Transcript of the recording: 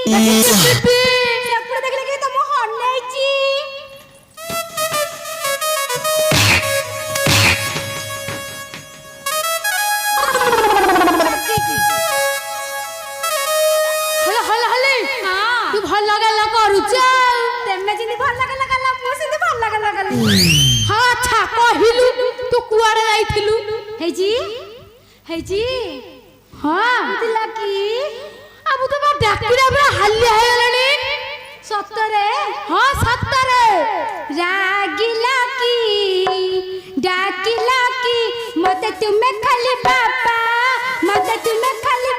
ସେପଟେ ଦେଖିଲେ କି ତମ ହନେଇଛି। ତୁ ଭଲ ଗଲା କରୁଛ ତେମେ ଯେମିତି ଭଲ ଗଲା ମୁଁ ସେମିତି ଭଲ ଗଲି। ହଁ ଆଚ୍ଛା କହିଲୁ ତୁ କୁଆଡେ ଯାଇଥିଲୁ? ହେଇଛି ହେଇଛି ହଁ ବୁଝିଲା କି ଆଉ ମୁଁ ତ ଡାକିଲା ପୁରା ହାଲିଆ ହେଇଗଲାଣି। ସତରେ ହଁ ସତରେ ରାଗିଲା କି ଡାକିଲା କି ମତେ ତୁମେ ଖାଲି ବାପା ମତେ ତୁମେ ଖାଲି